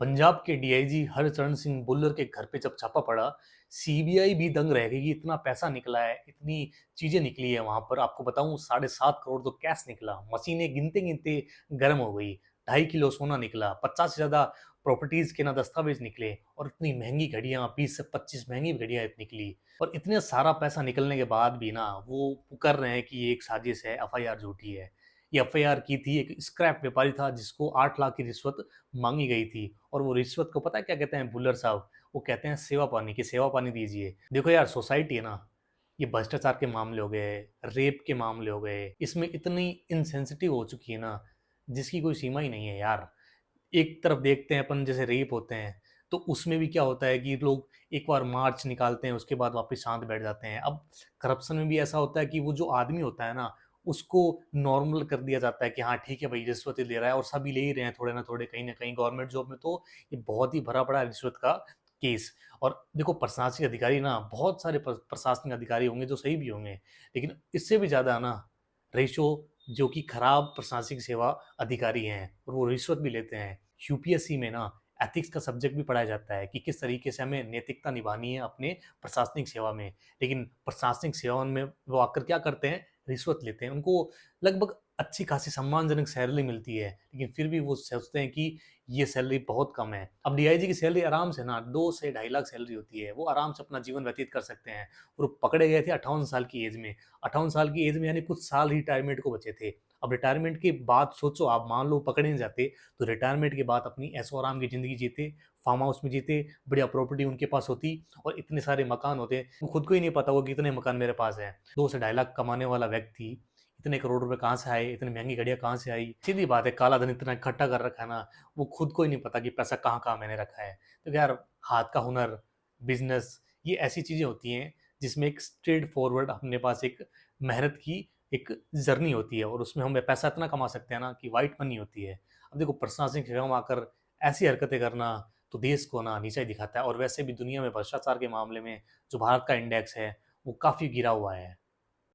पंजाब के डीआईजी हरचरण सिंह बुल्लर के घर पे जब छापा पड़ा, सीबीआई भी दंग रह गई कि इतना पैसा निकला है, इतनी चीजें निकली है वहां पर। आपको बताऊं 7.5 करोड़ तो कैश निकला, मशीनें गिनते गिनते गर्म हो गई। 2.5 किलो सोना निकला, 50 से ज्यादा प्रॉपर्टीज के ना दस्तावेज निकले, और इतनी महंगी घड़ियां, 20 से 25 महंगी घड़ियां निकली। और इतने सारा पैसा निकलने के बाद भी ना वो कर रहे हैं कि ये एक साजिश है, एफआईआर झूठी है। ये एफआईआर की थी एक स्क्रैप व्यापारी था जिसको 8 लाख की रिश्वत मांगी गई थी। और वो रिश्वत को पता है क्या कहते हैं भुल्लर साहब? वो कहते हैं सेवा पानी की, सेवा पानी दीजिए। देखो यार, सोसाइटी है ना, ये भ्रष्टाचार के मामले हो गए, रेप के मामले हो गए, इसमें इतनी इनसेंसिटिव हो चुकी है ना, जिसकी कोई सीमा ही नहीं है यार। एक तरफ देखते हैं अपन, जैसे रेप होते हैं तो उसमें भी क्या होता है कि लोग एक बार मार्च निकालते हैं, उसके बाद वापस शांत बैठ जाते हैं। अब करप्शन में भी ऐसा होता है कि वो जो आदमी होता है ना, उसको नॉर्मल कर दिया जाता है कि हाँ ठीक है भाई, रिश्वत ही ले रहा है, और सभी ले ही रहे हैं थोड़े ना थोड़े, कहीं ना कहीं गवर्नमेंट जॉब में तो ये बहुत ही भरा पड़ा है रिश्वत का केस। और देखो, प्रशासनिक अधिकारी ना, बहुत सारे प्रशासनिक अधिकारी होंगे जो सही भी होंगे, लेकिन इससे भी ज्यादा ना रेशो जो कि खराब प्रशासनिक सेवा अधिकारी हैं, और वो रिश्वत भी लेते हैं। यूपीएससी में ना एथिक्स का सब्जेक्ट भी पढ़ाया जाता है कि किस तरीके से हमें नैतिकता निभानी है अपने प्रशासनिक सेवा में। लेकिन प्रशासनिक सेवा में वो आकर क्या करते हैं, रिश्वत लेते हैं। उनको लगभग अच्छी खासी सम्मानजनक सैलरी मिलती है, लेकिन फिर भी वो सोचते हैं कि ये सैलरी बहुत कम है। अब डीआईजी की सैलरी आराम से ना 2 से 2.5 लाख सैलरी होती है, वो आराम से अपना जीवन व्यतीत कर सकते हैं। और वो पकड़े गए थे 58 साल की एज में। 58 साल की एज में यानी कुछ साल ही रिटायरमेंट को बचे थे। अब रिटायरमेंट के बाद सोचो, आप मान लो पकड़े नहीं जाते, तो रिटायरमेंट के बाद अपनी ऐशो आराम की जिंदगी जीते, फार्म हाउस में जीते, बढ़िया प्रॉपर्टी उनके पास होती, और इतने सारे मकान होते, वो खुद को ही नहीं पता होगा कि इतने मकान मेरे पास है। 2 से 2.5 लाख कमाने वाला व्यक्ति इतने करोड़ रुपए कहाँ से आए, इतनी महंगी घड़ियां कहाँ से आई? सीधी बात है, काला धन इतना इकट्ठा कर रखा है ना, वो खुद को ही नहीं पता कि पैसा कहाँ कहाँ मैंने रखा है। तो यार, हाथ का हुनर, बिजनेस, ये ऐसी चीजें होती हैं जिसमें एक स्ट्रेट फॉरवर्ड अपने पास एक मेहनत की एक जर्नी होती है, और उसमें हम पैसा इतना कमा सकते हैं ना कि वाइट मनी होती है। अब देखो, प्रशासनिक सेवा में आकर ऐसी हरकतें करना तो देश को ना नीचा ही दिखाता है। और वैसे भी दुनिया में भ्रष्टाचार के मामले में जो भारत का इंडेक्स है, वो काफी गिरा हुआ है।